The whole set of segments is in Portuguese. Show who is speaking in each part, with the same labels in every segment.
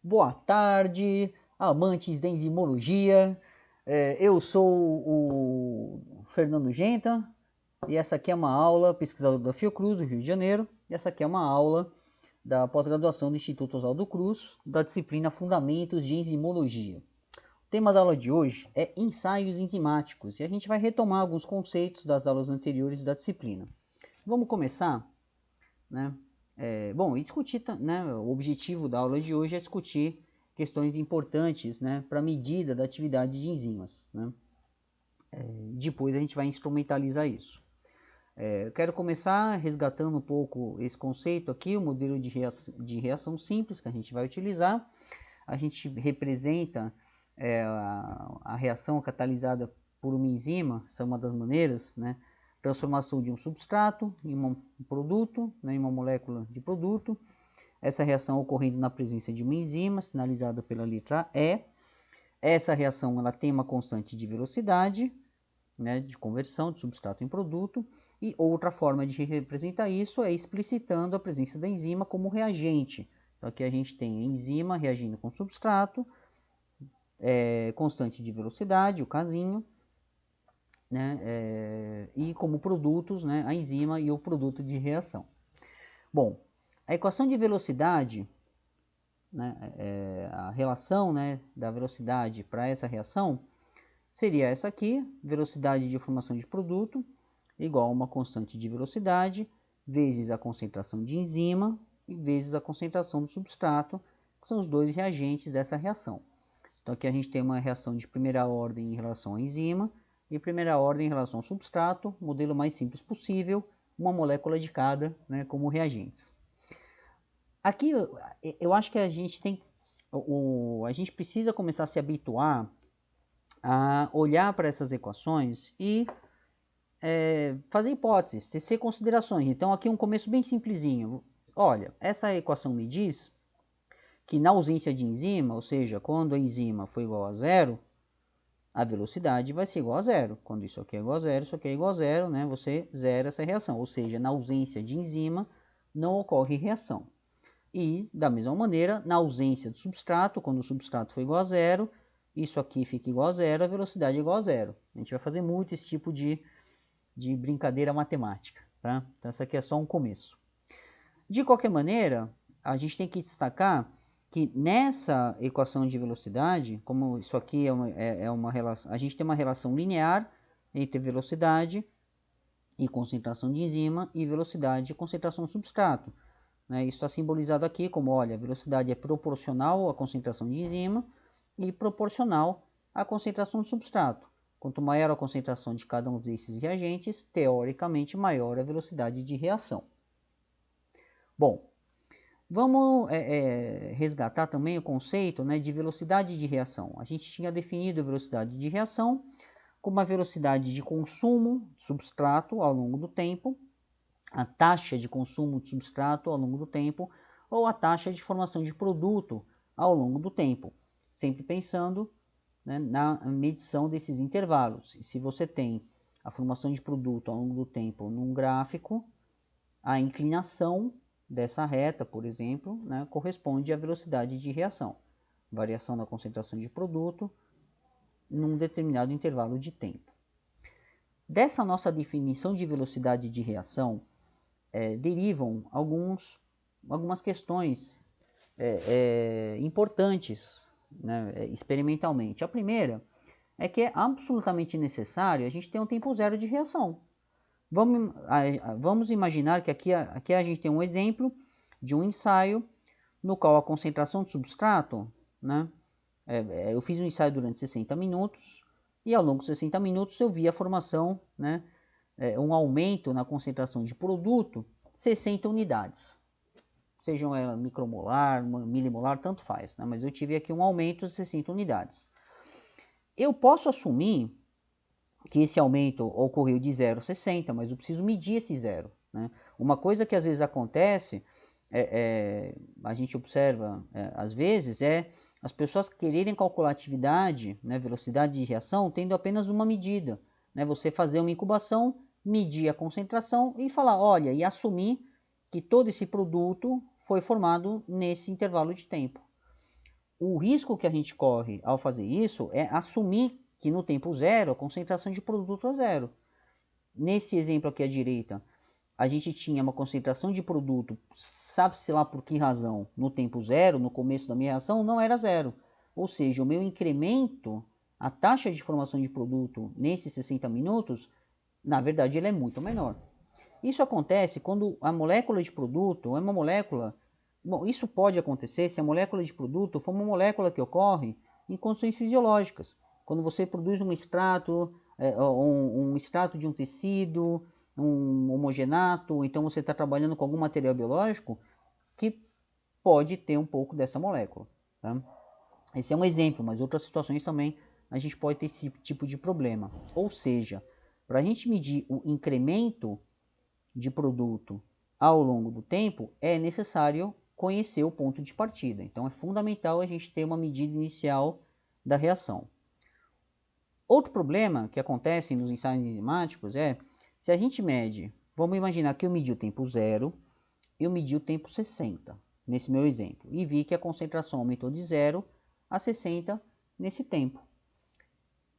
Speaker 1: Boa tarde, amantes da enzimologia. Eu sou o Fernando Genta e essa aqui é uma aula, pesquisador da Fiocruz, do Rio de Janeiro. E essa aqui é uma aula da pós-graduação do Instituto Oswaldo Cruz, da disciplina Fundamentos de Enzimologia. O tema da aula de hoje é ensaios enzimáticos e a gente vai retomar alguns conceitos das aulas anteriores da disciplina. Vamos começar, né? E discutir, né? O objetivo da aula de hoje é discutir questões importantes, né, para a medida da atividade de enzimas, né? Depois a gente vai instrumentalizar isso. Eu quero começar resgatando um pouco esse conceito aqui, o modelo de reação simples que a gente vai utilizar. A gente representa a reação catalisada por uma enzima, essa é uma das maneiras, né? Transformação de um substrato em um produto, né, em uma molécula de produto. Essa reação ocorrendo na presença de uma enzima, sinalizada pela letra E. Essa reação ela tem uma constante de velocidade, né, de conversão de substrato em produto, e outra forma de representar isso é explicitando a presença da enzima como reagente. Então aqui a gente tem a enzima reagindo com substrato, constante de velocidade, o casinho, né, e como produtos, né, a enzima e o produto de reação. Bom, a equação de velocidade, né, a relação, né, da velocidade para essa reação seria essa aqui, velocidade de formação de produto igual a uma constante de velocidade vezes a concentração de enzima e vezes a concentração do substrato, que são os dois reagentes dessa reação. Então aqui a gente tem uma reação de primeira ordem em relação à enzima e primeira ordem em relação ao substrato, modelo mais simples possível, uma molécula de cada, né, como reagentes. Aqui eu acho que a gente tem, a gente precisa começar a se habituar a olhar para essas equações e fazer hipóteses, tecer considerações. Então aqui um começo bem simplesinho. Olha, essa equação me diz que na ausência de enzima, ou seja, quando a enzima for igual a zero, a velocidade vai ser igual a zero. Quando isso aqui é igual a zero, isso aqui é igual a zero, né? Você zera essa reação. Ou seja, na ausência de enzima, não ocorre reação. E, da mesma maneira, na ausência do substrato, quando o substrato for igual a zero, isso aqui fica igual a zero, a velocidade é igual a zero. A gente vai fazer muito esse tipo de brincadeira matemática, tá? Então, essa aqui é só um começo. De qualquer maneira, a gente tem que destacar que nessa equação de velocidade, como isso aqui é uma relação, a gente tem uma relação linear entre velocidade e concentração de enzima e velocidade e concentração do substrato. Né? Isso está simbolizado aqui como, olha, a velocidade é proporcional à concentração de enzima e proporcional à concentração do substrato. Quanto maior a concentração de cada um desses reagentes, teoricamente maior a velocidade de reação. Bom, vamos resgatar também o conceito, né, de velocidade de reação. A gente tinha definido a velocidade de reação como a velocidade de consumo de substrato ao longo do tempo, a taxa de consumo de substrato ao longo do tempo, ou a taxa de formação de produto ao longo do tempo, sempre pensando, né, na medição desses intervalos. E se você tem a formação de produto ao longo do tempo num gráfico, a inclinação dessa reta, por exemplo, né, corresponde à velocidade de reação, variação da concentração de produto num determinado intervalo de tempo. Dessa nossa definição de velocidade de reação, derivam algumas questões importantes, né, experimentalmente. A primeira é que é absolutamente necessário a gente ter um tempo zero de reação. Vamos imaginar que aqui a gente tem um exemplo de um ensaio no qual a concentração de substrato, né, eu fiz um ensaio durante 60 minutos e ao longo de 60 minutos eu vi a formação, né, um aumento na concentração de produto 60 unidades. Sejam ela micromolar, milimolar, tanto faz, né, mas eu tive aqui um aumento de 60 unidades. Eu posso assumir que esse aumento ocorreu de 0 a 60, mas eu preciso medir esse zero. Né? Uma coisa que às vezes acontece, a gente observa às vezes, é as pessoas quererem calcular a atividade, né, velocidade de reação, tendo apenas uma medida. Né? Você fazer uma incubação, medir a concentração e falar, olha, e assumir que todo esse produto foi formado nesse intervalo de tempo. o risco que a gente corre ao fazer isso é assumir que no tempo zero a concentração de produto é zero. Nesse exemplo aqui à direita, a gente tinha uma concentração de produto, sabe-se lá por que razão, no tempo zero, no começo da minha reação, não era zero. Ou seja, o meu incremento, a taxa de formação de produto nesses 60 minutos, na verdade, ele é muito menor. Isso acontece quando a molécula de produto é uma molécula... Bom, isso pode acontecer se a molécula de produto for uma molécula que ocorre em condições fisiológicas. Quando você produz um extrato, um extrato de um tecido, um homogenato, então você está trabalhando com algum material biológico que pode ter um pouco dessa molécula. Tá? Esse é um exemplo, mas outras situações também a gente pode ter esse tipo de problema. Ou seja, para a gente medir o incremento de produto ao longo do tempo, é necessário conhecer o ponto de partida. Então é fundamental a gente ter uma medida inicial da reação. Outro problema que acontece nos ensaios enzimáticos é, se a gente mede, vamos imaginar que eu medi o tempo zero, eu medi o tempo 60, nesse meu exemplo, e vi que a concentração aumentou de 0 a 60 nesse tempo.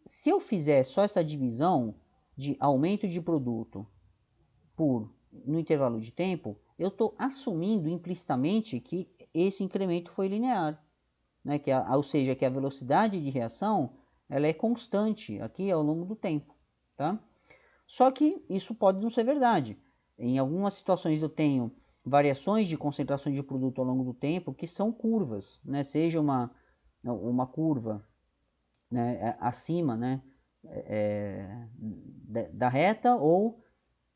Speaker 1: Se eu fizer só essa divisão de aumento de produto no intervalo de tempo, eu estou assumindo implicitamente que esse incremento foi linear, né? Ou seja, que a velocidade de reação ela é constante aqui ao longo do tempo. Tá? Só que isso pode não ser verdade. Em algumas situações eu tenho variações de concentração de produto ao longo do tempo que são curvas, né? Seja uma curva, né, acima, né, da reta ou,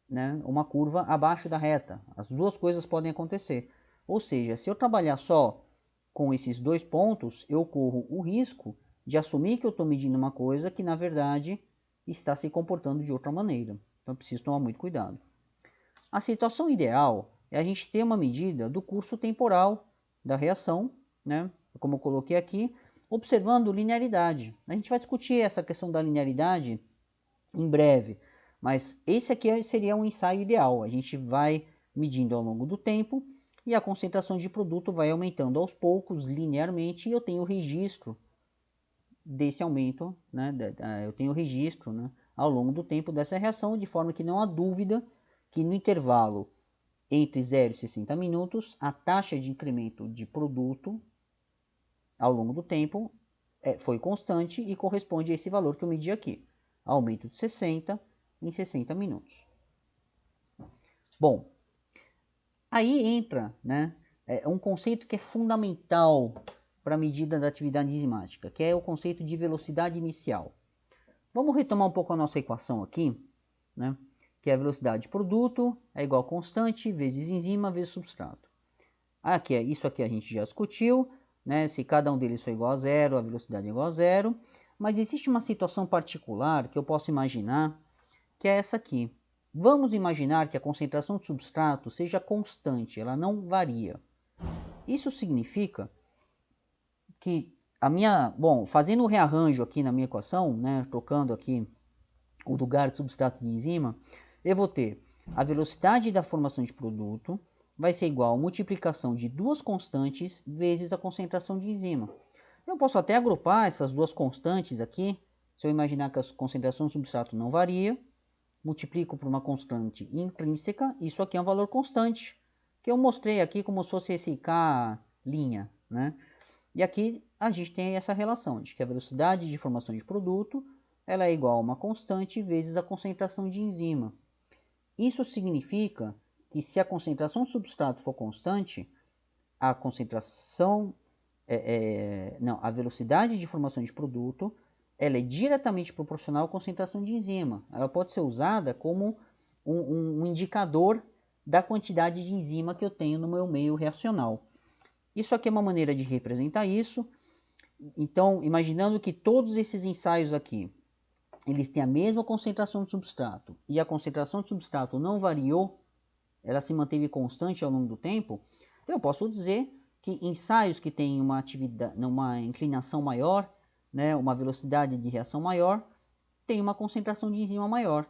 Speaker 1: né, uma curva abaixo da reta. As duas coisas podem acontecer. Ou seja, se eu trabalhar só com esses dois pontos, eu corro o risco de assumir que eu estou medindo uma coisa que, na verdade, está se comportando de outra maneira. Então, eu preciso tomar muito cuidado. A situação ideal é a gente ter uma medida do curso temporal da reação, né, como eu coloquei aqui, observando linearidade. A gente vai discutir essa questão da linearidade em breve, mas esse aqui seria um ensaio ideal. A gente vai medindo ao longo do tempo e a concentração de produto vai aumentando aos poucos, linearmente, e eu tenho registro desse aumento, né? Eu tenho registro, né, ao longo do tempo dessa reação, de forma que não há dúvida que no intervalo entre 0 e 60 minutos, a taxa de incremento de produto ao longo do tempo foi constante e corresponde a esse valor que eu medi aqui. Aumento de 60 em 60 minutos. Bom, aí entra, né, um conceito que é fundamental para a medida da atividade enzimática, que é o conceito de velocidade inicial. Vamos retomar um pouco a nossa equação aqui, né, que é a velocidade de produto é igual a constante vezes enzima vezes substrato. Isso aqui a gente já discutiu, né, se cada um deles for igual a zero, a velocidade é igual a zero, mas existe uma situação particular que eu posso imaginar, que é essa aqui. Vamos imaginar que a concentração de substrato seja constante, ela não varia. Isso significa que fazendo o rearranjo aqui na minha equação, né, trocando aqui o lugar de substrato de enzima, eu vou ter a velocidade da formação de produto vai ser igual a multiplicação de duas constantes vezes a concentração de enzima. Eu posso até agrupar essas duas constantes aqui, se eu imaginar que a concentração do substrato não varia, multiplico por uma constante intrínseca, isso aqui é um valor constante, que eu mostrei aqui como se fosse esse K', né? E aqui a gente tem essa relação de que a velocidade de formação de produto ela é igual a uma constante vezes a concentração de enzima. Isso significa que se a concentração do substrato for constante, a a velocidade de formação de produto ela é diretamente proporcional à concentração de enzima. Ela pode ser usada como um indicador da quantidade de enzima que eu tenho no meu meio reacional. Isso aqui é uma maneira de representar isso. Então, imaginando que todos esses ensaios aqui, eles têm a mesma concentração de substrato e a concentração de substrato não variou, ela se manteve constante ao longo do tempo, eu posso dizer que ensaios que têm uma inclinação maior, né, uma velocidade de reação maior, têm uma concentração de enzima maior.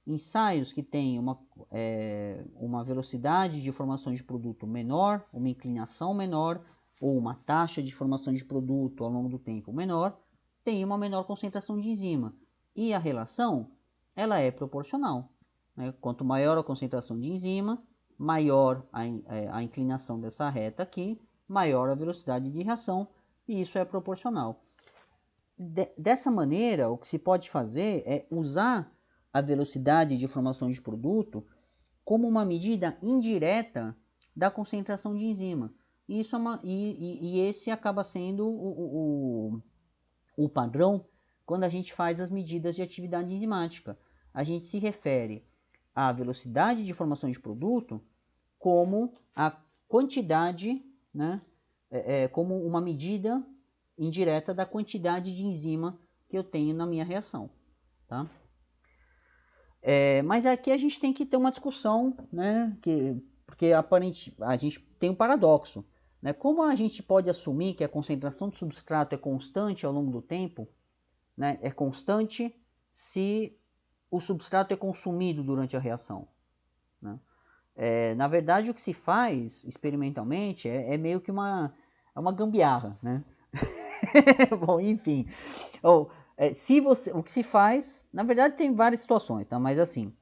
Speaker 1: Ensaios que têm uma velocidade de formação de produto menor, uma inclinação menor, ou uma taxa de formação de produto ao longo do tempo menor, tem uma menor concentração de enzima. E a relação, ela é proporcional, né? Quanto maior a concentração de enzima, maior a inclinação dessa reta aqui, maior a velocidade de reação, e isso é proporcional. Dessa maneira, o que se pode fazer é usar a velocidade de formação de produto como uma medida indireta da concentração de enzima. Isso e esse acaba sendo o padrão quando a gente faz as medidas de atividade enzimática. A gente se refere à velocidade de formação de produto como a quantidade, né, como uma medida indireta da quantidade de enzima que eu tenho na minha reação. Tá? Mas aqui a gente tem que ter uma discussão, né, porque a gente tem um paradoxo. Né? Como a gente pode assumir que a concentração de substrato é constante ao longo do tempo, né, é constante se o substrato é consumido durante a reação? Né? Na verdade, o que se faz experimentalmente é meio que uma gambiarra. Né? Bom, enfim. O que se faz, na verdade tem várias situações, tá? Mas assim,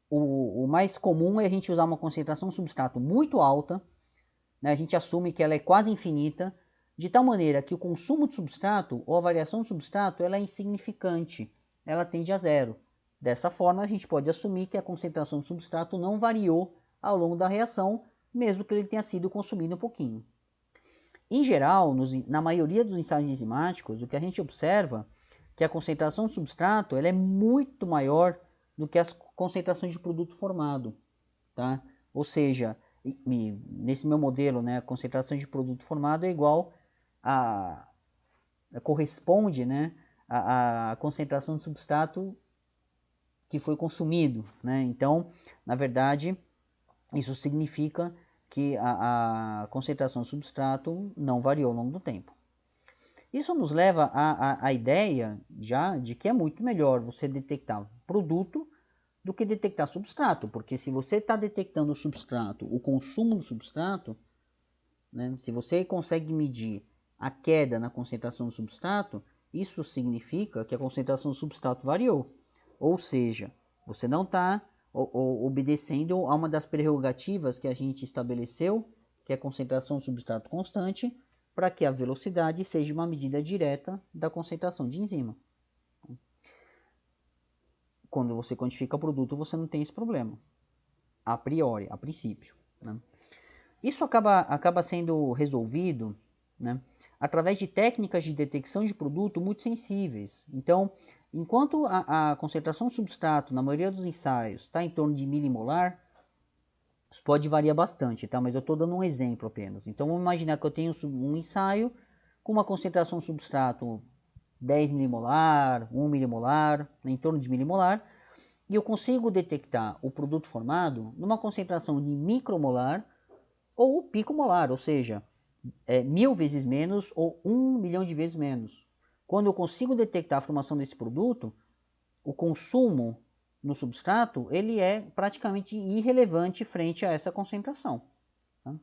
Speaker 1: o mais comum é a gente usar uma concentração de substrato muito alta, né? A gente assume que ela é quase infinita, de tal maneira que o consumo de substrato ou a variação de substrato ela é insignificante, ela tende a zero. Dessa forma, a gente pode assumir que a concentração de substrato não variou ao longo da reação, mesmo que ele tenha sido consumido um pouquinho. Em geral, na maioria dos ensaios enzimáticos, o que a gente observa é que a concentração de substrato ela é muito maior do que as concentrações de produto formado. Tá? Ou seja, nesse meu modelo, né, a concentração de produto formado é igual corresponde, né, à concentração de substrato que foi consumido. Né? Então, na verdade, isso significa que a concentração de substrato não variou ao longo do tempo. Isso nos leva à ideia já de que é muito melhor você detectar produto do que detectar substrato, porque se você está detectando o substrato, o consumo do substrato, né, se você consegue medir a queda na concentração do substrato, isso significa que a concentração do substrato variou. Ou seja, você não está obedecendo a uma das prerrogativas que a gente estabeleceu, que é a concentração do substrato constante, para que a velocidade seja uma medida direta da concentração de enzima. Quando você quantifica o produto, você não tem esse problema, a priori, a princípio. Né? Isso acaba sendo resolvido, né, através de técnicas de detecção de produto muito sensíveis. Então, enquanto a concentração de substrato na maioria dos ensaios está em torno de milimolar, isso pode variar bastante, tá? Mas eu estou dando um exemplo apenas. Então, vamos imaginar que eu tenho um ensaio com uma concentração de substrato 10 milimolar, 1 milimolar, em torno de milimolar, e eu consigo detectar o produto formado numa concentração de micromolar ou picomolar, ou seja, 1000 vezes menos ou 1 milhão de vezes menos. Quando eu consigo detectar a formação desse produto, o consumo no substrato ele é praticamente irrelevante frente a essa concentração. Tá?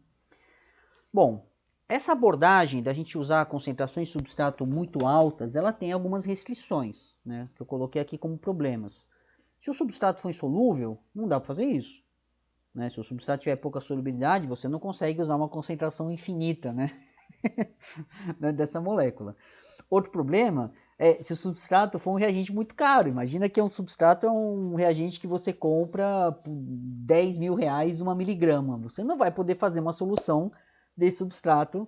Speaker 1: Bom, essa abordagem da gente usar concentrações de substrato muito altas, ela tem algumas restrições, né, que eu coloquei aqui como problemas. Se o substrato for insolúvel, não dá para fazer isso. Né? Se o substrato tiver pouca solubilidade, você não consegue usar uma concentração infinita, né? dessa molécula. Outro problema é se o substrato for um reagente muito caro. Imagina que um substrato é um reagente que você compra por 10 mil reais uma miligrama. Você não vai poder fazer uma solução desse substrato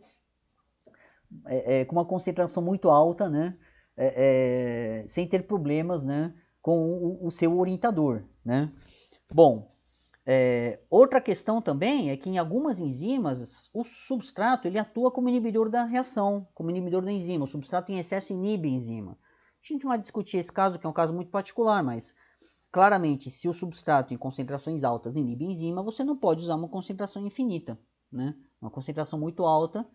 Speaker 1: com uma concentração muito alta, né? Sem ter problemas, né, com o seu orientador. Né? Bom, outra questão também é que em algumas enzimas o substrato ele atua como inibidor da reação, como inibidor da enzima. O substrato em excesso inibe a enzima. A gente não vai discutir esse caso, que é um caso muito particular, mas claramente se o substrato em concentrações altas inibe a enzima, você não pode usar uma concentração infinita, né? Uma concentração muito alta,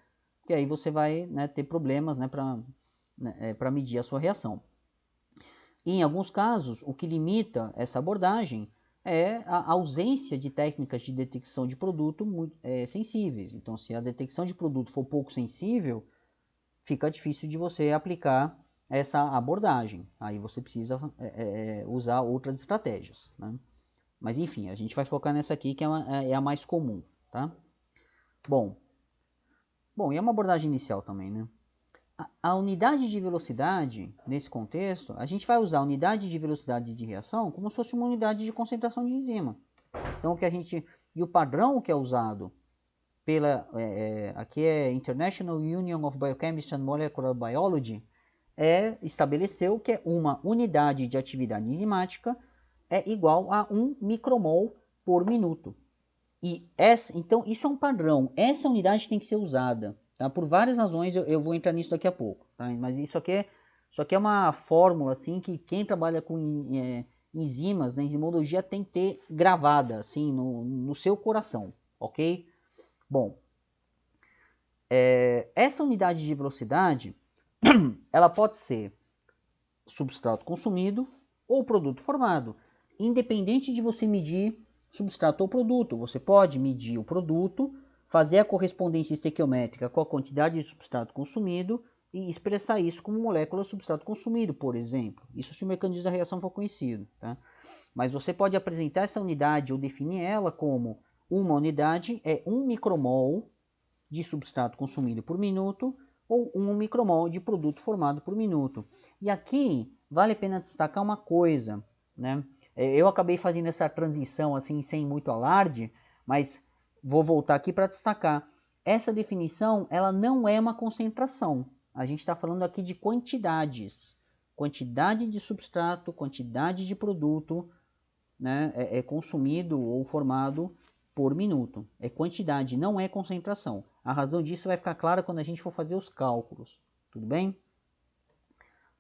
Speaker 1: que aí você vai, né, ter problemas, né, para medir a sua reação. E em alguns casos, o que limita essa abordagem é a ausência de técnicas de detecção de produto sensíveis. Então, se a detecção de produto for pouco sensível, fica difícil de você aplicar essa abordagem. Aí você precisa usar outras estratégias, né? Mas enfim, a gente vai focar nessa aqui que é a mais comum, tá? Bom, e é uma abordagem inicial também, né? A unidade de velocidade, nesse contexto, a gente vai usar a unidade de velocidade de reação como se fosse uma unidade de concentração de enzima. Então, o padrão que é usado aqui é International Union of Biochemistry and Molecular Biology, estabeleceu que uma unidade de atividade enzimática é igual a 1 micromol por minuto. Então, isso é um padrão. Essa unidade tem que ser usada, tá? Por várias razões, eu vou entrar nisso daqui a pouco. Tá? Mas isso aqui é uma fórmula assim, que quem trabalha com enzimas, na enzimologia, tem que ter gravada assim, no seu coração, ok? Bom, essa unidade de velocidade, ela pode ser substrato consumido ou produto formado, independente de você medir substrato ou produto. Você pode medir o produto, fazer a correspondência estequiométrica com a quantidade de substrato consumido e expressar isso como molécula substrato consumido, por exemplo. Isso se o mecanismo da reação for conhecido. Tá? Mas você pode apresentar essa unidade ou definir ela como uma unidade 1 micromol de substrato consumido por minuto ou 1 micromol de produto formado por minuto. E aqui vale a pena destacar uma coisa, né? Eu acabei fazendo essa transição assim sem muito alarde, mas vou voltar aqui para destacar. Essa definição, ela não é uma concentração. A gente está falando aqui de quantidades. Quantidade de substrato, quantidade de produto, né, consumido ou formado por minuto. É quantidade, não é concentração. A razão disso vai ficar clara quando a gente for fazer os cálculos. Tudo bem?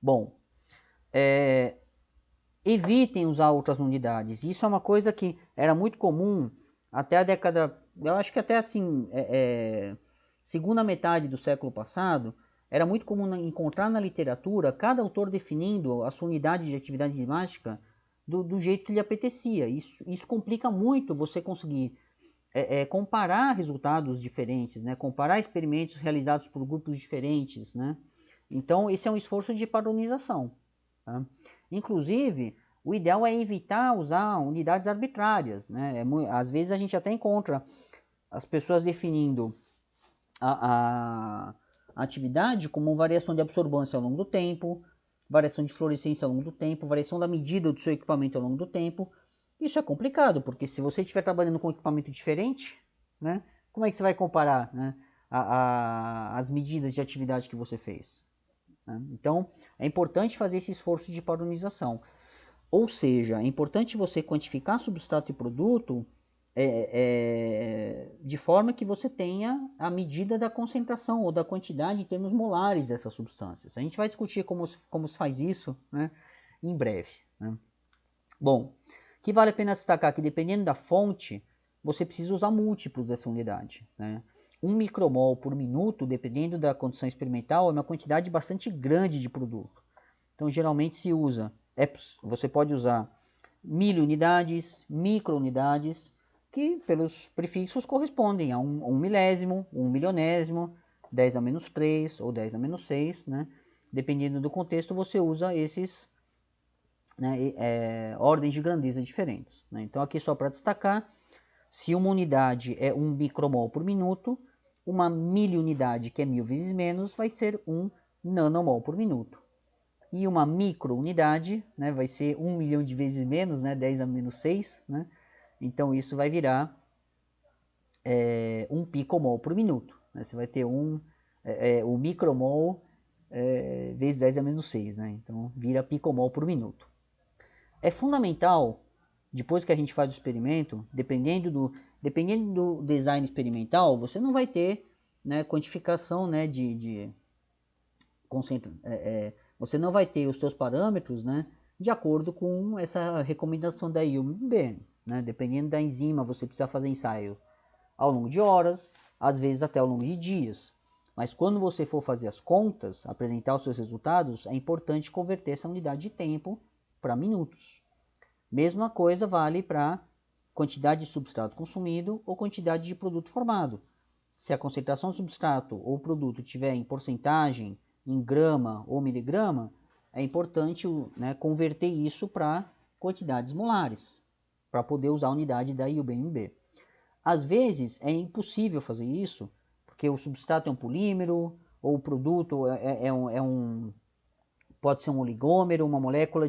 Speaker 1: Bom, evitem usar outras unidades. Isso é uma coisa que era muito comum até a década, eu acho que até assim, segunda metade do século passado, era muito comum encontrar na literatura cada autor definindo a sua unidade de atividade enzimática do jeito que lhe apetecia. Isso complica muito você conseguir comparar resultados diferentes, né? Comparar experimentos realizados por grupos diferentes, né? Então, esse é um esforço de padronização. Tá? Inclusive, o ideal é evitar usar unidades arbitrárias. Né? Às vezes a gente até encontra as pessoas definindo a atividade como variação de absorbância ao longo do tempo, variação de fluorescência ao longo do tempo, variação da medida do seu equipamento ao longo do tempo. Isso é complicado, porque se você estiver trabalhando com um equipamento diferente, né, como é que você vai comparar, né, as medidas de atividade que você fez? Né? Então, é importante fazer esse esforço de padronização. Ou seja, é importante você quantificar substrato e produto de forma que você tenha a medida da concentração ou da quantidade em termos molares dessas substâncias. A gente vai discutir como se faz isso, né, em breve. Né? Bom, que vale a pena destacar que dependendo da fonte, você precisa usar múltiplos dessa unidade. Né? 1 micromol por minuto, dependendo da condição experimental, é uma quantidade bastante grande de produto. Então, geralmente se usa, você pode usar miliunidades, microunidades, que pelos prefixos correspondem a um milésimo, 1 milionésimo, 10 a menos 3 ou 10 a menos 6, né? Dependendo do contexto, você usa esses, né, ordens de grandeza diferentes. Né? Então, aqui só para destacar, se uma unidade é 1 micromol por minuto, uma miliunidade, que é 1000 vezes menos, vai ser 1 nanomol por minuto. E uma microunidade, né, vai ser 1 milhão de vezes menos, né, 10 a menos 6, né? Então isso vai virar 1 picomol por minuto. Né? Você vai ter o micromol vezes 10 a menos 6, né? Então vira picomol por minuto. É fundamental, depois que a gente faz o experimento, dependendo do design experimental, você não vai ter, né, quantificação, né, você não vai ter os seus parâmetros, né, de acordo com essa recomendação da IUMB. Né? Dependendo da enzima, você precisa fazer ensaio ao longo de horas, às vezes até ao longo de dias. Mas quando você for fazer as contas, apresentar os seus resultados, é importante converter essa unidade de tempo para minutos. Mesma coisa vale para quantidade de substrato consumido ou quantidade de produto formado. Se a concentração do substrato ou produto tiver em porcentagem, em grama ou miligrama, é importante, né, converter isso para quantidades molares, para poder usar a unidade da IUBMB. Às vezes é impossível fazer isso, porque o substrato é um polímero, ou o produto pode ser um oligômero, uma molécula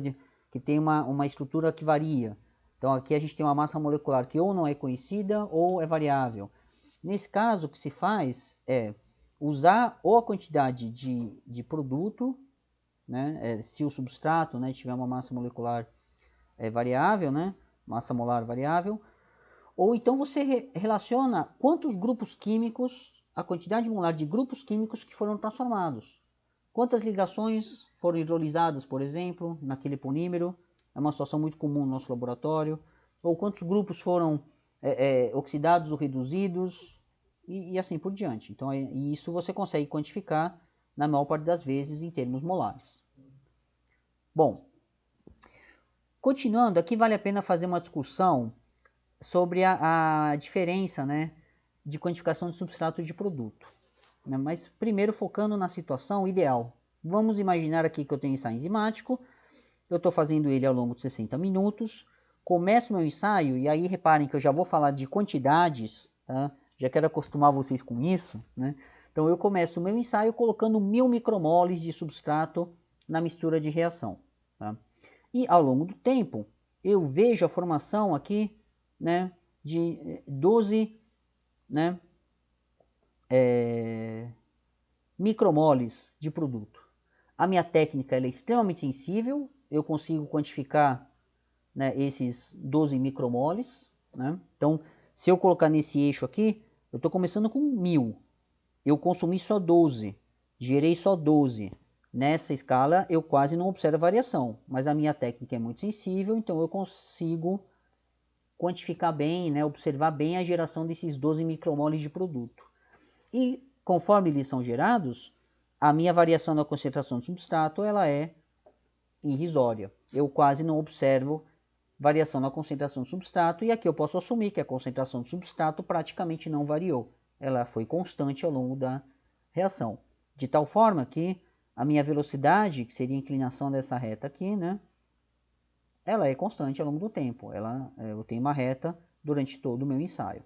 Speaker 1: que tem uma estrutura que varia. Então aqui a gente tem uma massa molecular que ou não é conhecida ou é variável. Nesse caso, o que se faz é usar ou a quantidade de produto, né, se o substrato, né, tiver uma massa molecular variável, né, massa molar variável, ou então você relaciona quantos grupos químicos, a quantidade molar de grupos químicos que foram transformados. Quantas ligações foram hidrolisadas, por exemplo, naquele polímero, é uma situação muito comum no nosso laboratório, ou quantos grupos foram oxidados ou reduzidos, e assim por diante. Então, isso você consegue quantificar, na maior parte das vezes, em termos molares. Bom, continuando, aqui vale a pena fazer uma discussão sobre a diferença, né, de quantificação de substrato de produto. Né? Mas primeiro focando na situação ideal. Vamos imaginar aqui que eu tenho ensaio enzimático, eu estou fazendo ele ao longo de 60 minutos, começo meu ensaio, e aí reparem que eu já vou falar de quantidades, tá? Já quero acostumar vocês com isso, né? Então eu começo o meu ensaio colocando 1000 micromoles de substrato na mistura de reação. Tá? E ao longo do tempo, eu vejo a formação aqui, né, de 12, né, micromoles de produto. A minha técnica ela é extremamente sensível, eu consigo quantificar, né, esses 12 micromoles. Né? Então, se eu colocar nesse eixo aqui, eu estou começando com 1000, eu consumi só 12, gerei só 12. Nessa escala eu quase não observo variação, mas a minha técnica é muito sensível, então eu consigo quantificar bem, né, observar bem a geração desses 12 micromoles de produto. E conforme eles são gerados, a minha variação na concentração do substrato ela é irrisória. Eu quase não observo variação na concentração do substrato, e aqui eu posso assumir que a concentração do substrato praticamente não variou. Ela foi constante ao longo da reação. De tal forma que a minha velocidade, que seria a inclinação dessa reta aqui, né, ela é constante ao longo do tempo. Eu tenho uma reta durante todo o meu ensaio.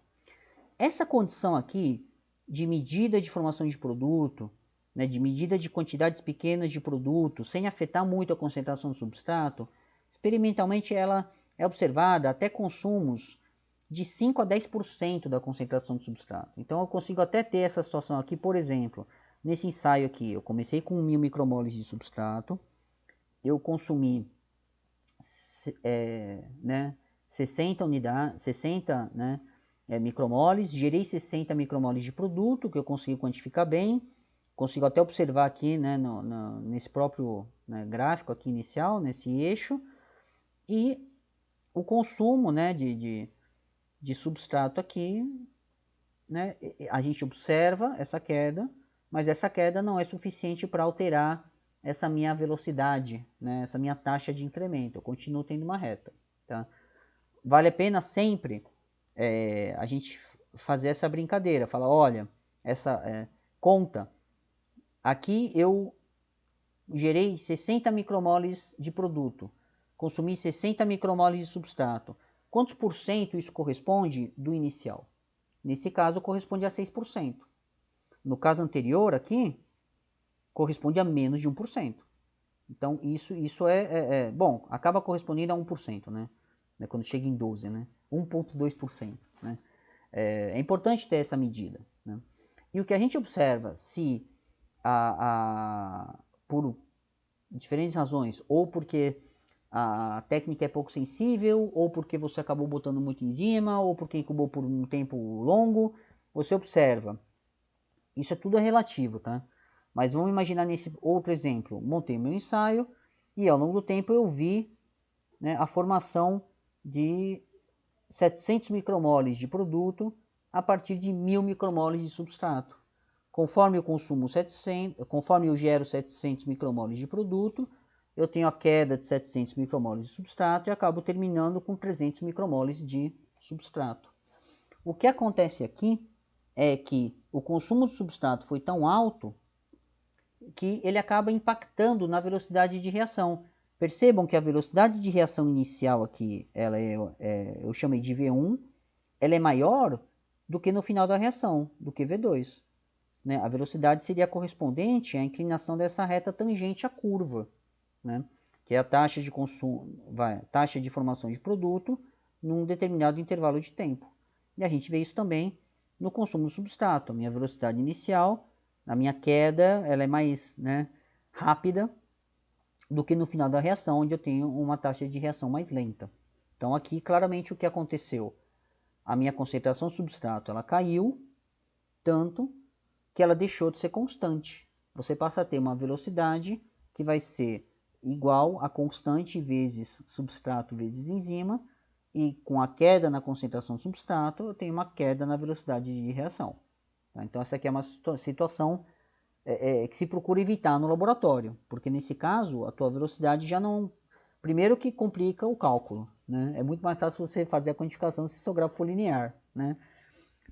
Speaker 1: Essa condição aqui de medida de formação de produto, né, de medida de quantidades pequenas de produto, sem afetar muito a concentração do substrato, experimentalmente ela é observada até consumos de 5 a 10% da concentração do substrato. Então eu consigo até ter essa situação aqui, por exemplo, nesse ensaio aqui, eu comecei com 1000 micromoles de substrato, eu consumi 60 unidades, 60, né, micromoles, gerei 60 micromoles de produto, que eu consigo quantificar bem, consigo até observar aqui, né, nesse próprio, né, gráfico aqui inicial, nesse eixo, e o consumo, né, de substrato aqui, né, a gente observa essa queda, mas essa queda não é suficiente para alterar essa minha velocidade, né, essa minha taxa de incremento, eu continuo tendo uma reta. Tá? Vale a pena sempre a gente fazer essa brincadeira, falar, olha, conta, aqui eu gerei 60 micromoles de produto, consumi 60 micromoles de substrato, quantos por cento isso corresponde do inicial? Nesse caso corresponde a 6%. No caso anterior aqui, corresponde a menos de 1%. Então isso bom, acaba correspondendo a 1%, né? Quando chega em 12, né? 1,2%. Né? É importante ter essa medida. Né? E o que a gente observa, se por diferentes razões, ou porque a técnica é pouco sensível, ou porque você acabou botando muito enzima, ou porque incubou por um tempo longo, você observa. Isso tudo é relativo, tá? Mas vamos imaginar nesse outro exemplo. Montei meu ensaio e ao longo do tempo eu vi, né, a formação de 700 micromoles de produto a partir de 1000 micromoles de substrato. Conforme eu consumo 700, conforme eu gero 700 micromoles de produto, eu tenho a queda de 700 micromoles de substrato e acabo terminando com 300 micromoles de substrato. O que acontece aqui é que o consumo de substrato foi tão alto que ele acaba impactando na velocidade de reação. Percebam que a velocidade de reação inicial aqui, eu chamei de V1, ela é maior do que no final da reação, do que V2. Né? A velocidade seria correspondente à inclinação dessa reta tangente à curva, né? Que é a taxa de consumo, taxa de formação de produto num determinado intervalo de tempo. E a gente vê isso também no consumo do substrato. A minha velocidade inicial, a minha queda, ela é mais, né, rápida do que no final da reação, onde eu tenho uma taxa de reação mais lenta. Então aqui claramente o que aconteceu, a minha concentração de substrato ela caiu tanto que ela deixou de ser constante. Você passa a ter uma velocidade que vai ser igual a constante vezes substrato vezes enzima, e com a queda na concentração do substrato, eu tenho uma queda na velocidade de reação. Tá? Então essa aqui é uma situação que se procura evitar no laboratório, porque nesse caso a tua velocidade já não... Primeiro que complica o cálculo, né? É muito mais fácil você fazer a quantificação se seu gráfico for linear, né?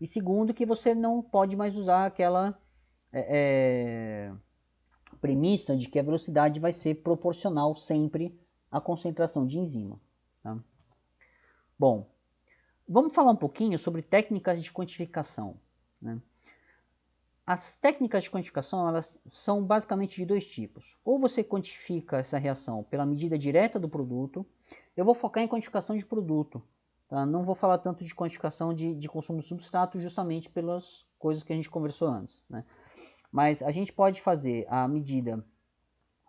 Speaker 1: E segundo que você não pode mais usar aquela premissa de que a velocidade vai ser proporcional sempre à concentração de enzima. Tá? Bom, vamos falar um pouquinho sobre técnicas de quantificação. Né? As técnicas de quantificação elas são basicamente de dois tipos. Ou você quantifica essa reação pela medida direta do produto. Eu vou focar em quantificação de produto. Tá? Não vou falar tanto de quantificação de consumo de substrato, justamente pelas coisas que a gente conversou antes. Né? Mas a gente pode fazer a medida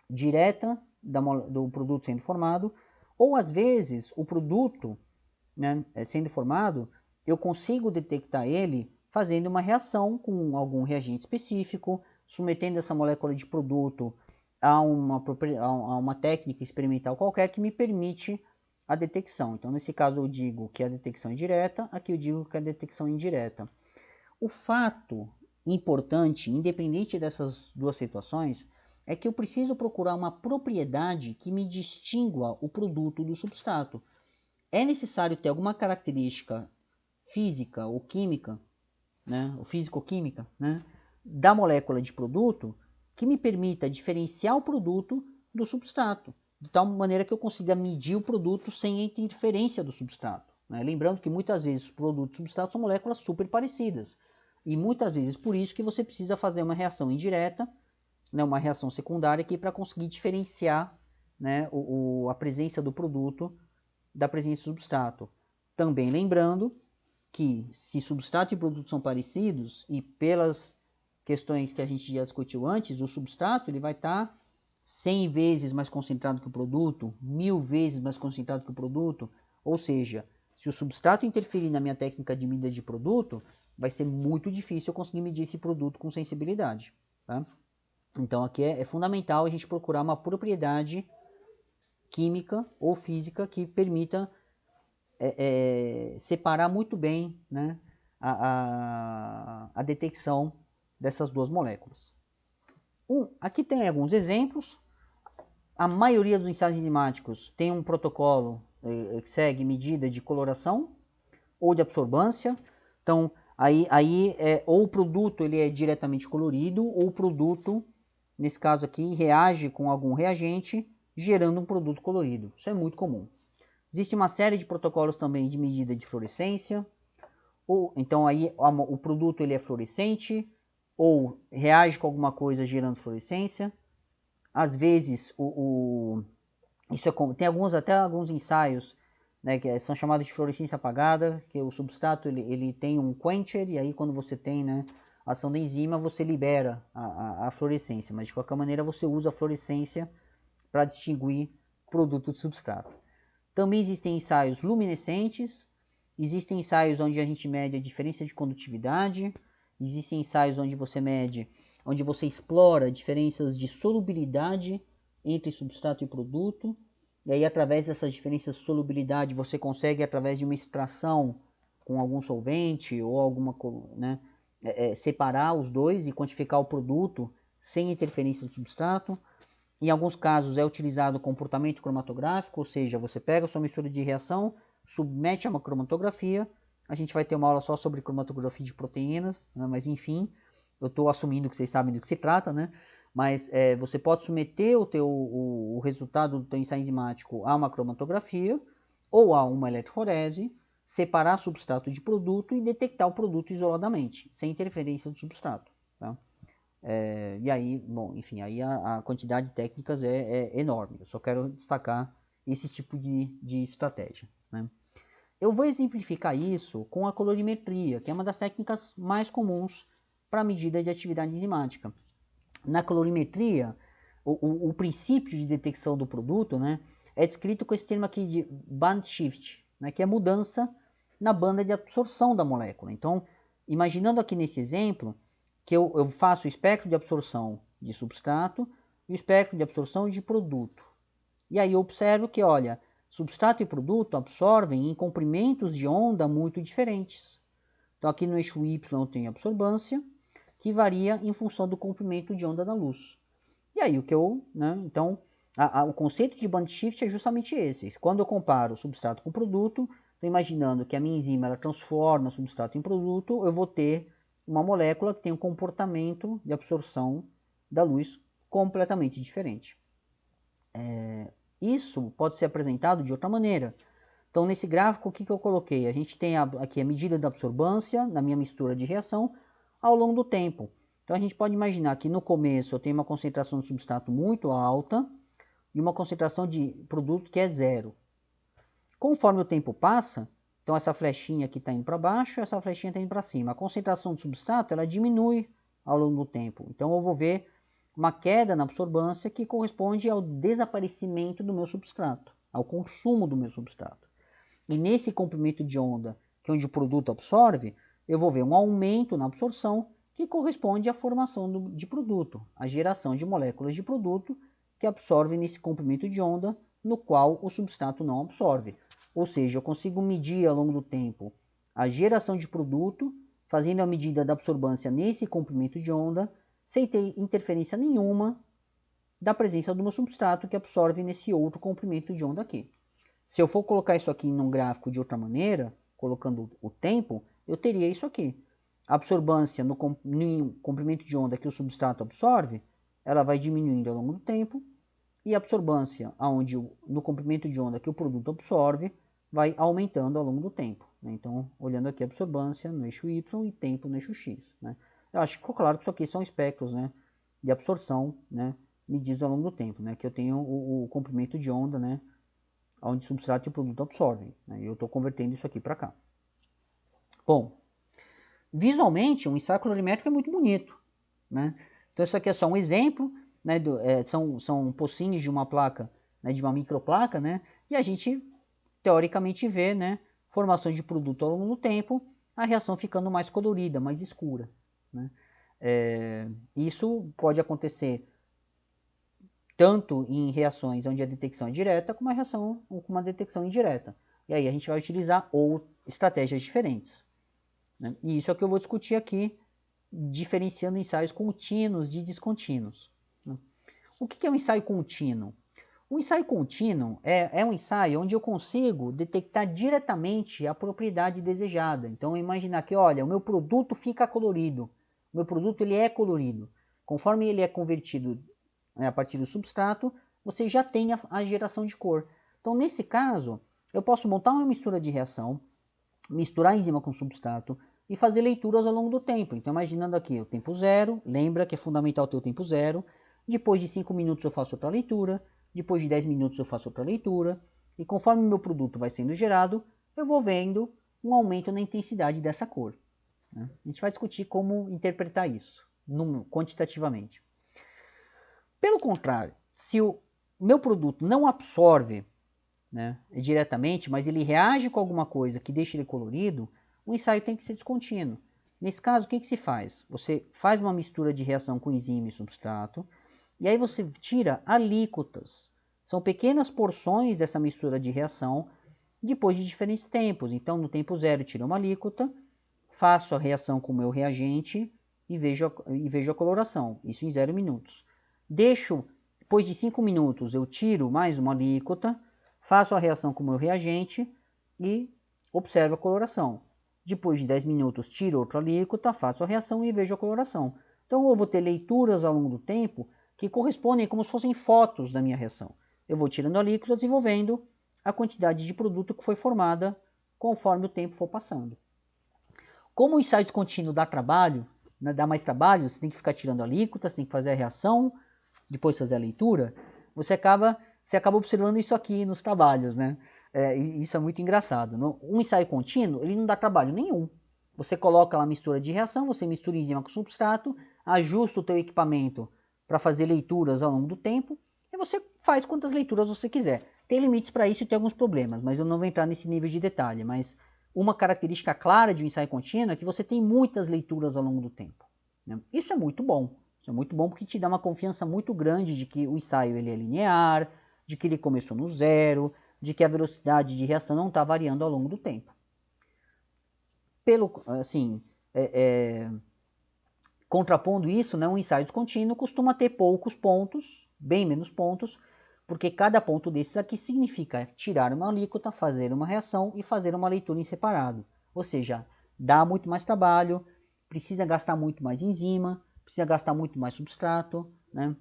Speaker 1: direta do produto sendo formado, ou às vezes o produto, né, sendo formado, eu consigo detectar ele fazendo uma reação com algum reagente específico, submetendo essa molécula de produto a uma técnica experimental qualquer que me permite a detecção. Então, nesse caso, eu digo que a detecção é direta, aqui eu digo que a detecção é indireta. O fato importante, independente dessas duas situações, é que eu preciso procurar uma propriedade que me distingua o produto do substrato. É necessário ter alguma característica física ou química, né, ou físico-química, né, da molécula de produto que me permita diferenciar o produto do substrato, de tal maneira que eu consiga medir o produto sem a interferência do substrato. Né? Lembrando que muitas vezes os produtos e substratos são moléculas super parecidas, e muitas vezes por isso que você precisa fazer uma reação indireta, né, uma reação secundária aqui para conseguir diferenciar, né, a presença do produto da presença do substrato. Também lembrando que se substrato e produto são parecidos, e pelas questões que a gente já discutiu antes, o substrato ele vai estar 100 vezes mais concentrado que o produto, 1000 vezes mais concentrado que o produto, ou seja, se o substrato interferir na minha técnica de medida de produto, vai ser muito difícil eu conseguir medir esse produto com sensibilidade. Tá? Então aqui é fundamental a gente procurar uma propriedade química ou física que permita separar muito bem, né, a detecção dessas duas moléculas. Aqui tem alguns exemplos. A maioria dos ensaios enzimáticos tem um protocolo que segue medida de coloração ou de absorbância. Então, ou o produto ele é diretamente colorido, ou o produto, nesse caso aqui, reage com algum reagente, gerando um produto colorido. Isso é muito comum. Existe uma série de protocolos também de medida de fluorescência. Então aí o produto ele é fluorescente ou reage com alguma coisa gerando fluorescência. Às vezes tem até alguns ensaios, né, que são chamados de fluorescência apagada, que o substrato ele tem um quencher, e aí quando você tem, né, a ação da enzima você libera a fluorescência, mas de qualquer maneira você usa a fluorescência para distinguir produto de substrato. Também existem ensaios luminescentes, existem ensaios onde a gente mede a diferença de condutividade, existem ensaios onde você explora diferenças de solubilidade entre substrato e produto, e aí através dessas diferenças de solubilidade você consegue, através de uma extração com algum solvente ou alguma, né, separar os dois e quantificar o produto sem interferência do substrato. Em alguns casos é utilizado comportamento cromatográfico, ou seja, você pega a sua mistura de reação, submete a uma cromatografia. A gente vai ter uma aula só sobre cromatografia de proteínas, né? Mas enfim, eu estou assumindo que vocês sabem do que se trata, né? Mas você pode submeter o resultado do teu ensaio enzimático a uma cromatografia ou a uma eletroforese, separar substrato de produto e detectar o produto isoladamente, sem interferência do substrato. Tá? E aí, bom, enfim, aí a quantidade de técnicas é enorme. Eu só quero destacar esse tipo de estratégia. Né? Eu vou exemplificar isso com a colorimetria, que é uma das técnicas mais comuns para medida de atividade enzimática. Na colorimetria, o princípio de detecção do produto, né, é descrito com esse termo aqui de band shift, né, que é mudança na banda de absorção da molécula. Então, imaginando aqui nesse exemplo, que eu faço o espectro de absorção de substrato e o espectro de absorção de produto. E aí eu observo que, olha, substrato e produto absorvem em comprimentos de onda muito diferentes. Então aqui no eixo Y tem absorbância, que varia em função do comprimento de onda da luz. E aí então o conceito de band shift é justamente esse. Quando eu comparo o substrato com o produto, estou imaginando que a minha enzima ela transforma o substrato em produto, eu vou ter uma molécula que tem um comportamento de absorção da luz completamente diferente. Isso pode ser apresentado de outra maneira. Então, nesse gráfico, o que eu coloquei? A gente tem aqui a medida da absorbância na minha mistura de reação ao longo do tempo. Então, a gente pode imaginar que no começo eu tenho uma concentração de substrato muito alta e uma concentração de produto que é zero. Conforme o tempo passa, então essa flechinha aqui está indo para baixo, essa flechinha está indo para cima. A concentração de substrato ela diminui ao longo do tempo. Então eu vou ver uma queda na absorbância que corresponde ao desaparecimento do meu substrato, ao consumo do meu substrato. E nesse comprimento de onda, que é onde o produto absorve, eu vou ver um aumento na absorção que corresponde à formação de produto, à geração de moléculas de produto que absorvem nesse comprimento de onda no qual o substrato não absorve. Ou seja, eu consigo medir ao longo do tempo a geração de produto, fazendo a medida da absorbância nesse comprimento de onda, sem ter interferência nenhuma da presença do meu substrato que absorve nesse outro comprimento de onda aqui. Se eu for colocar isso aqui num gráfico de outra maneira, colocando o tempo, eu teria isso aqui. A absorbância no comprimento de onda que o substrato absorve, ela vai diminuindo ao longo do tempo, e a absorbância no comprimento de onda que o produto absorve, vai aumentando ao longo do tempo. Né? Então, olhando aqui a absorbância no eixo Y e tempo no eixo X. Né? Eu acho que ficou claro que isso aqui são espectros, né, de absorção, né, medidos ao longo do tempo. Né? Que eu tenho o comprimento de onda, né, onde substrato e produto absorvem. Né? E eu estou convertendo isso aqui para cá. Bom, visualmente, um ensaio colorimétrico é muito bonito. Né? Então, isso aqui é só um exemplo. Né, são pocinhos de uma placa, né, de uma microplaca, né, e a gente, teoricamente, vê, né, formação de produto ao longo do tempo, a reação ficando mais colorida, mais escura. Né? Isso pode acontecer tanto em reações onde a detecção é direta, como uma detecção indireta. E aí a gente vai utilizar estratégias diferentes. Né? E isso é o que eu vou discutir aqui, diferenciando ensaios contínuos de descontínuos. Né? O que é um ensaio contínuo? O ensaio contínuo é um ensaio onde eu consigo detectar diretamente a propriedade desejada. Então, imaginar que, olha, o meu produto fica colorido. O meu produto ele é colorido. Conforme ele é convertido, né, a partir do substrato, você já tem a geração de cor. Então, nesse caso, eu posso montar uma mistura de reação, misturar a enzima com o substrato e fazer leituras ao longo do tempo. Então, imaginando aqui o tempo zero, lembra que é fundamental ter o tempo zero. Depois de 5 minutos eu faço outra leitura, depois de 10 minutos eu faço outra leitura, e conforme o meu produto vai sendo gerado, eu vou vendo um aumento na intensidade dessa cor. Né? A gente vai discutir como interpretar isso quantitativamente. Pelo contrário, se o meu produto não absorve, né, diretamente, mas ele reage com alguma coisa que deixa ele colorido, o ensaio tem que ser descontínuo. Nesse caso, o que se faz? Você faz uma mistura de reação com enzima e substrato, e aí você tira alíquotas. São pequenas porções dessa mistura de reação depois de diferentes tempos. Então, no tempo zero, tiro uma alíquota, faço a reação com o meu reagente e vejo a coloração. Isso em 0 minutos. Deixo Depois de 5 minutos eu tiro mais uma alíquota, faço a reação com o meu reagente e observo a coloração. Depois de 10 minutos tiro outra alíquota, faço a reação e vejo a coloração. Então eu vou ter leituras ao longo do tempo que correspondem como se fossem fotos da minha reação. Eu vou tirando alíquotas e vou vendo a quantidade de produto que foi formada conforme o tempo for passando. Como o ensaio descontínuo dá trabalho, né, dá mais trabalho, você tem que ficar tirando alíquotas, tem que fazer a reação, depois fazer a leitura, você acaba observando isso aqui nos trabalhos, né? Isso é muito engraçado. Um ensaio contínuo, ele não dá trabalho nenhum. Você coloca lá a mistura de reação, você mistura enzima com substrato, ajusta o teu equipamento para fazer leituras ao longo do tempo, e você faz quantas leituras você quiser. Tem limites para isso e tem alguns problemas, mas eu não vou entrar nesse nível de detalhe. Mas uma característica clara de um ensaio contínuo é que você tem muitas leituras ao longo do tempo, né? Isso é muito bom. Isso é muito bom porque te dá uma confiança muito grande de que o ensaio ele é linear, de que ele começou no zero, de que a velocidade de reação não está variando ao longo do tempo. Contrapondo isso, né, um ensaio descontínuo costuma ter poucos pontos, bem menos pontos, porque cada ponto desses aqui significa tirar uma alíquota, fazer uma reação e fazer uma leitura em separado. Ou seja, dá muito mais trabalho, precisa gastar muito mais enzima, precisa gastar muito mais substrato, né?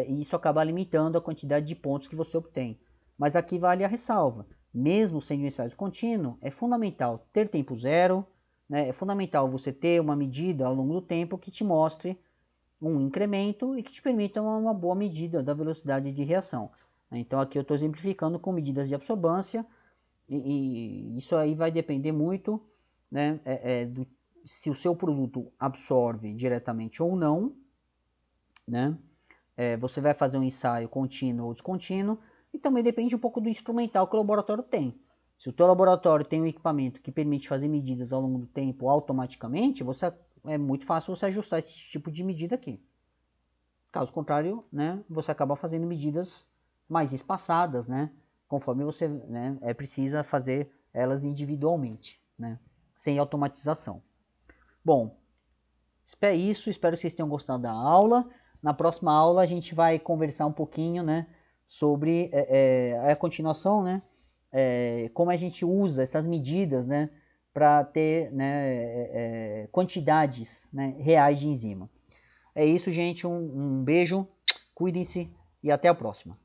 Speaker 1: E isso acaba limitando a quantidade de pontos que você obtém. Mas aqui vale a ressalva, mesmo sendo um ensaio contínuo, é fundamental ter tempo zero, né? É fundamental você ter uma medida ao longo do tempo que te mostre um incremento e que te permita uma boa medida da velocidade de reação. Então aqui eu estou exemplificando com medidas de absorbância, e isso aí vai depender muito, né, se o seu produto absorve diretamente ou não, né? Você vai fazer um ensaio contínuo ou descontínuo, e também depende um pouco do instrumental que o laboratório tem. Se o teu laboratório tem um equipamento que permite fazer medidas ao longo do tempo automaticamente, é muito fácil você ajustar esse tipo de medida aqui. Caso contrário, né, você acaba fazendo medidas mais espaçadas, né, conforme você, né, precisa fazer elas individualmente, né, sem automatização. Bom, é isso, espero que vocês tenham gostado da aula. Na próxima aula a gente vai conversar um pouquinho, né, sobre a continuação, né, como a gente usa essas medidas, né, para ter, né, quantidades, né, reais de enzima. É isso, gente, um beijo, cuidem-se e até a próxima.